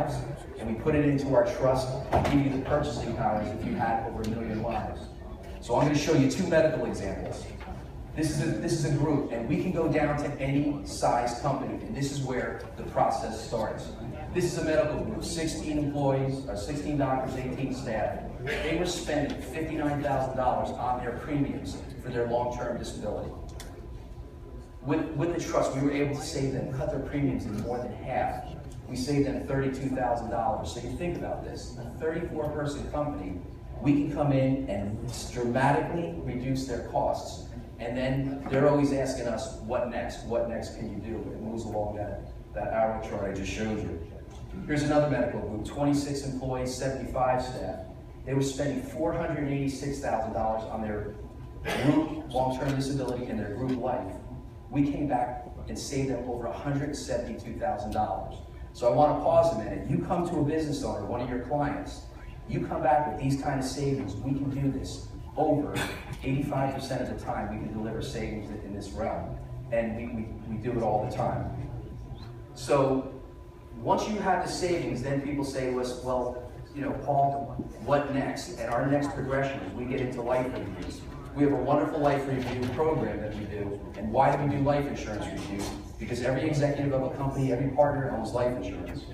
lives, and we put it into our trust and give you the purchasing powers if you had over 1 million lives. So I'm going to show you 2 medical examples. This is a group, and we can go down to any size company, and this is where the process starts. This is a medical group, 16 employees, 16 doctors, 18 staff. They were spending $59,000 on their premiums for their long-term disability. With the trust, we were able to save them, cut their premiums in more than half. We saved them $32,000. So you think about this, a 34-person company, we can come in and dramatically reduce their costs. And then they're always asking us, what next? What next can you do? It moves along that arrow chart I just showed you. Here's another medical group, 26 employees, 75 staff. They were spending $486,000 on their group long-term disability and their group life. We came back and saved them over $172,000. So I want to pause a minute. You come to a business owner, one of your clients, you come back with these kind of savings, we can do this. Over 85% of the time, we can deliver savings in this realm. And we do it all the time. So once you have the savings, then people say to us, well, you know, Paul, what next? And our next progression is we get into life reviews. We have a wonderful life review program that we do. And why do we do life insurance reviews? Because every executive of a company, every partner owns life insurance.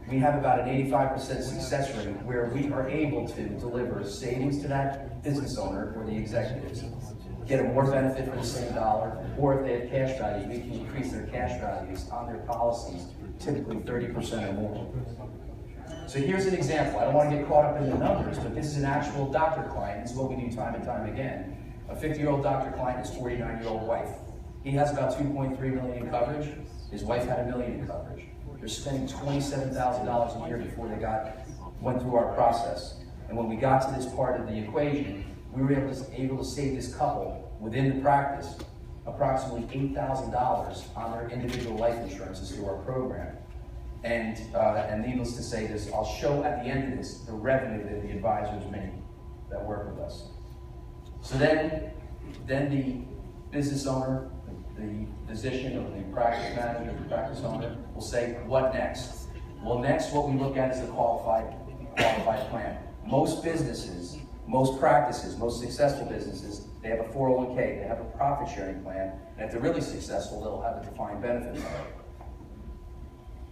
We have about an 85% success rate where we are able to deliver savings to that business owner or the executives, get a more benefit for the same dollar, or if they have cash values, we can increase their cash values on their policies, typically 30% or more. So here's an example. I don't want to get caught up in the numbers, but this is an actual doctor client. This is what we do time and time again. A 50-year-old doctor client, his 49-year-old wife. He has about $2.3 million in coverage. His wife had $1 million in coverage. They're spending $27,000 a year before they went through our process. And when we got to this part of the equation, we were able to save this couple within the practice approximately $8,000 on their individual life insurances through our program. And needless to say this, I'll show at the end of this the revenue that the advisors make that work with us. So then the business owner, the physician or the practice manager, the practice owner will say, what next? Well, next what we look at is the qualified plan. Most businesses, most practices, most successful businesses, they have a 401k, they have a profit sharing plan, and if they're really successful, they'll have a defined benefit plan.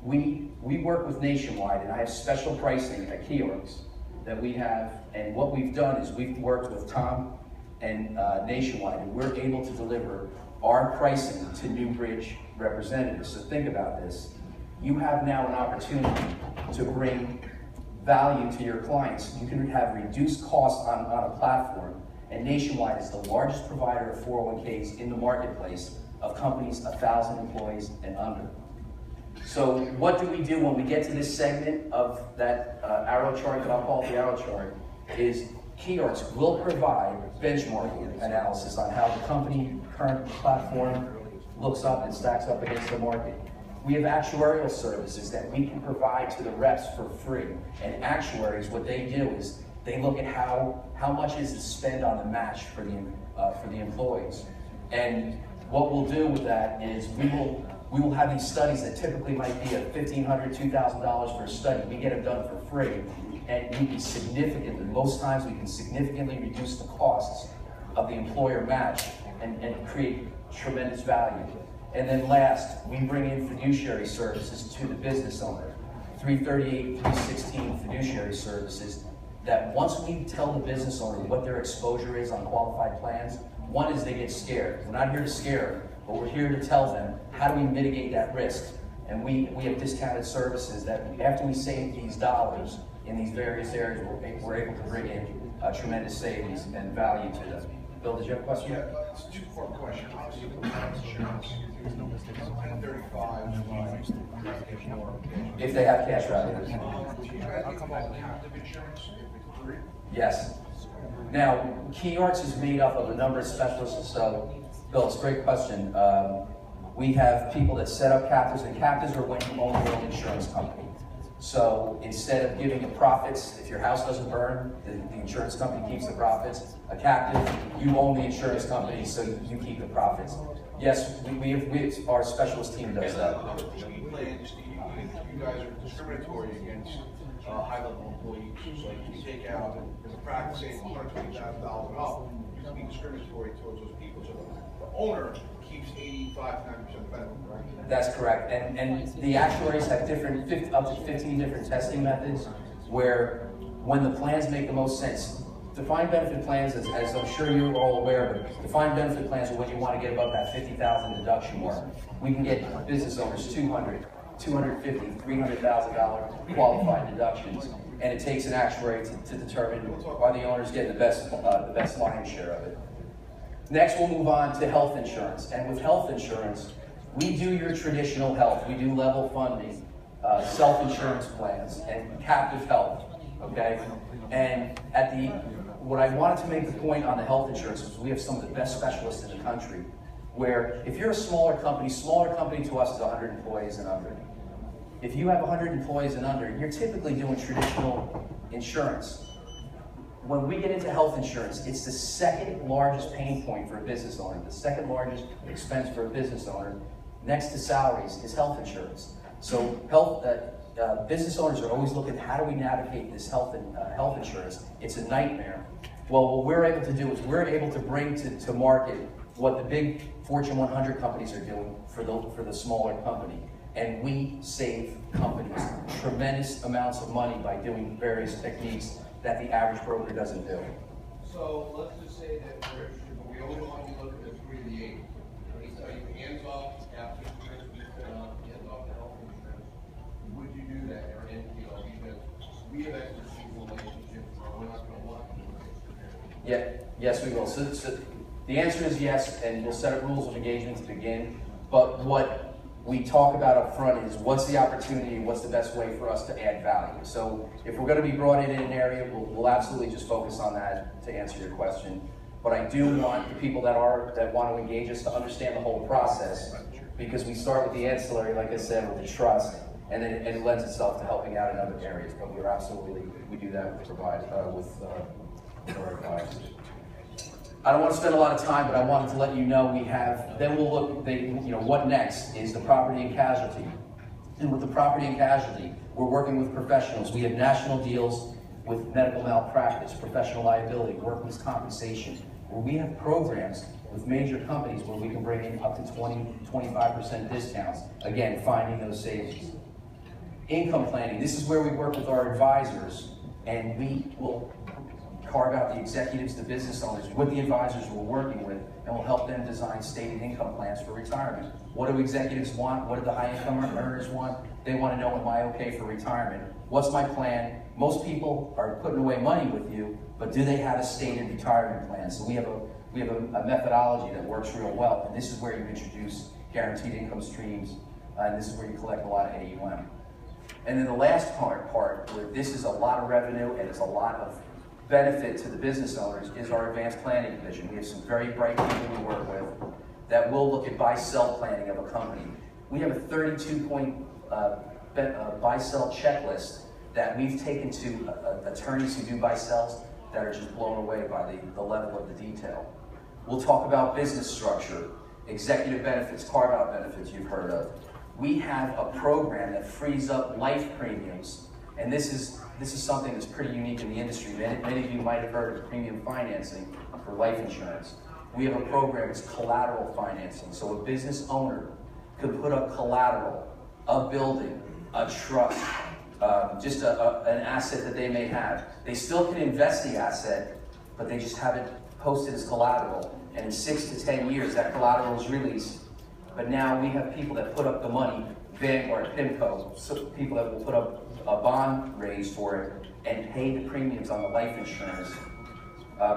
We work with Nationwide, and I have special pricing at KeyArx that we have, and what we've done is we've worked with Tom and Nationwide, and we're able to deliver our pricing to Newbridge representatives. So think about this. You have now an opportunity to bring value to your clients. You can have reduced costs on a platform, and Nationwide is the largest provider of 401ks in the marketplace of companies 1,000 employees and under. So what do we do when we get to this segment of that arrow chart that I'll call the arrow chart is KeyArx will provide benchmarking analysis on how the company current platform looks up and stacks up against the market. We have actuarial services that we can provide to the reps for free. And actuaries, what they do is they look at how much is the spend on the match for the employees. And what we'll do with that is we will have these studies that typically might be $1,500, $2,000 for a study. We get them done for free. And we can significantly, most times we can significantly reduce the costs of the employer match and create tremendous value. And then last, we bring in fiduciary services to the business owner. 338, 316 fiduciary services that once we tell the business owner what their exposure is on qualified plans, one is they get scared. We're not here to scare them, but we're here to tell them how do we mitigate that risk. And we have discounted services that after we save these dollars in these various areas, we're able to bring in tremendous savings and value to them. Bill, did you have a question? Yeah, it's a two-part question. Obviously, the life insurance, 35, if they have cash value. do you guys get that captive insurance for free? Yes. Now, KeyArx is made up of a number of specialists. So, Bill, it's a great question. We have people that set up captives, and captives are when you own your own insurance company. So instead of giving the profits, if your house doesn't burn, the insurance company keeps the profits. A captive, you own the insurance company, so you keep the profits. Yes, our specialist team does that. The plans, do you you guys are discriminatory against high-level employees. So like if you take out, as a practice, say $120,000 and up, you can be discriminatory towards those people. So the owner keeps 85 to 90% of the benefit, right? That's correct. And the actuaries have up to 15 different testing methods where when the plans make the most sense. Defined benefit plans, as I'm sure you're all aware of, defined benefit plans are when you want to get above that 50,000 deduction mark. We can get business owners $200,000, $250,000, $300,000 qualified deductions, and it takes an actuary to determine are the owners getting the best lion's share of it. Next, we'll move on to health insurance, and with health insurance, we do your traditional health. We do level funding, self-insurance plans, and captive health. Okay, and what I wanted to make the point on the health insurance is we have some of the best specialists in the country. Where if you're a smaller company to us is 100 employees and under. If you have 100 employees and under, you're typically doing traditional insurance. When we get into health insurance, it's the second largest pain point for a business owner. The second largest expense for a business owner, next to salaries, is health insurance. So business owners are always looking, how do we navigate this health insurance? It's a nightmare. Well, what we're able to do is we're able to bring to market what the big Fortune 100 companies are doing for the smaller company. And we save companies tremendous amounts of money by doing various techniques that the average broker doesn't do. So let's just say that we're interested, but we only want to be looking at 3 of the 8. They tell you hands off, captive insurance, hands off the health insurance. Would you do that, or because we have expertise in relationships, we're not going to want to do it. Yeah, yes, we will. So the answer is yes, and we'll set up rules of engagement to begin. But what we talk about up front is what's the opportunity and what's the best way for us to add value. So if we're going to be brought in an area, we'll absolutely just focus on that to answer your question. But I do want the people that want to engage us to understand the whole process, because we start with the ancillary, like I said, with the trust, and then it lends itself to helping out in other areas. But we do that with our advisors. I don't want to spend a lot of time, but I wanted to let you know we'll look, what next is the property and casualty. And with the property and casualty, we're working with professionals. We have national deals with medical malpractice, professional liability, workers' compensation, where we have programs with major companies where we can bring in up to 20-25% discounts. Again, finding those savings. Income planning, this is where we work with our advisors, and we will carve out the executives, the business owners, with the advisors we're working with, and we'll help them design stated income plans for retirement. What do executives want? What do the high income earners want? They want to know, am I okay for retirement? What's my plan? Most people are putting away money with you, but do they have a stated retirement plan? So we have a methodology that works real well, and this is where you introduce guaranteed income streams, and this is where you collect a lot of AUM. And then the last part where this is a lot of revenue and it's a lot of benefit to the business owners, is our advanced planning division. We have some very bright people we work with that will look at buy-sell planning of a company. We have a 32-point buy-sell checklist that we've taken to attorneys who do buy-sells that are just blown away by the level of the detail. We'll talk about business structure, executive benefits, carve-out benefits you've heard of. We have a program that frees up life premiums, and this is something that's pretty unique in the industry. Many of you might have heard of premium financing for life insurance. We have a program, it's collateral financing. So a business owner could put up collateral, a building, a trust, just an asset that they may have. They still can invest the asset, but they just have it posted as collateral. And in 6 to 10 years, that collateral is released. But now we have people that put up the money, Vanguard, PIMCO, so people that will put up a bond raised for it and pay the premiums on the life insurance,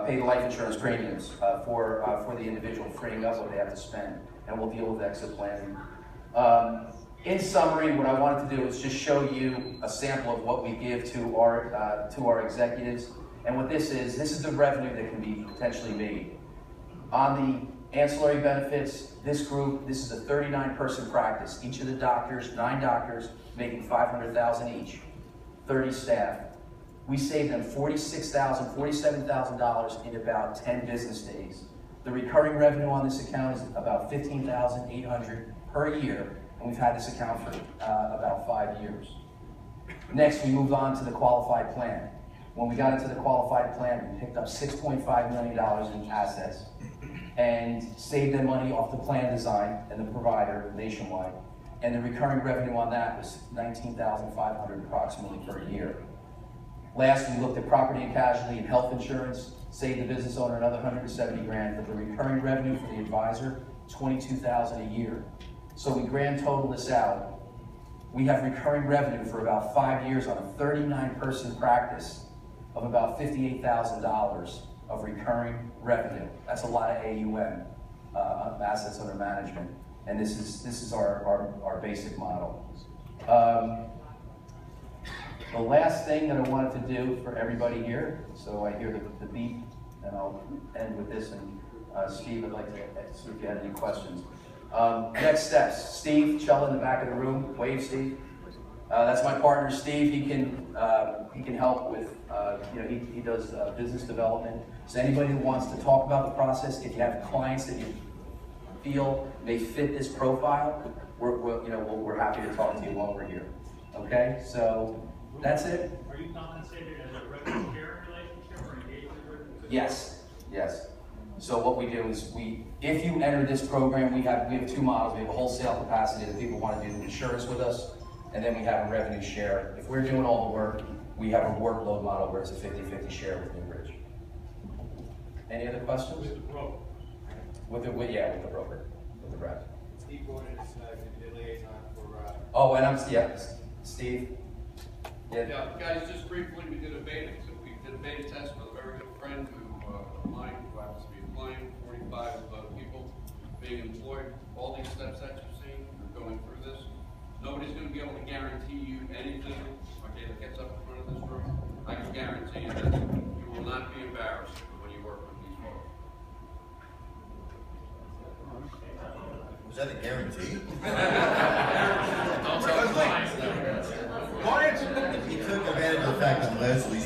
pay the life insurance premiums for the individual, freeing up what they have to spend, and we'll deal with exit planning. In summary, what I wanted to do is just show you a sample of what we give to our executives, and what this is the revenue that can be potentially made. On the ancillary benefits, this is a 39-person practice. Each of the doctors, 9 doctors, making $500,000 each, 30 staff. We save them $46,000, $47,000 in about 10 business days. The recurring revenue on this account is about $15,800 per year, and we've had this account for about 5 years. Next, we moved on to the qualified plan. When we got into the qualified plan, we picked up $6.5 million in assets and saved them money off the plan design and the provider nationwide. And the recurring revenue on that was $19,500 approximately per year. Last, we looked at property and casualty and health insurance, saved the business owner another $170 grand, but the recurring revenue for the advisor, $22,000 a year. So we grand total this out. We have recurring revenue for about 5 years on a 39-person practice of about $58,000 of recurring revenue. That's a lot of AUM, assets under management. And this is our basic model. The last thing that I wanted to do for everybody here, so I hear the beep, and I'll end with this, and Steve, I'd like to see if you had any questions. Next steps, Steve, Chella in the back of the room, wave Steve. That's my partner, Steve. He can help with, he does business development. So anybody who wants to talk about the process, if you have clients that you feel may fit this profile, we're happy to talk to you while we're here. Okay, so that's it. Are you compensated as a revenue share relationship or engagement relationship? Yes, yes. So what we do is if you enter this program, we have 2 models. We have a wholesale capacity that people want to do insurance with us, and then we have a revenue share. If we're doing all the work, we have a workload model where it's a 50-50 share with Newbridge. Any other questions? With the broker. With the broker, with the rep. Steve Gordon is the liaison for. Oh, and Steve. Yeah, guys, just briefly, we did a beta test with a very good friend of mine who happens to be a client, 45 people being employed. All these steps that you've seen, we're going through this. Nobody's going to be able to guarantee you anything, okay, that gets up in front of this room. I can guarantee you that you will not be embarrassed when you work with these folks. Was that a guarantee? Don't tell clients. He took advantage of the fact that Leslie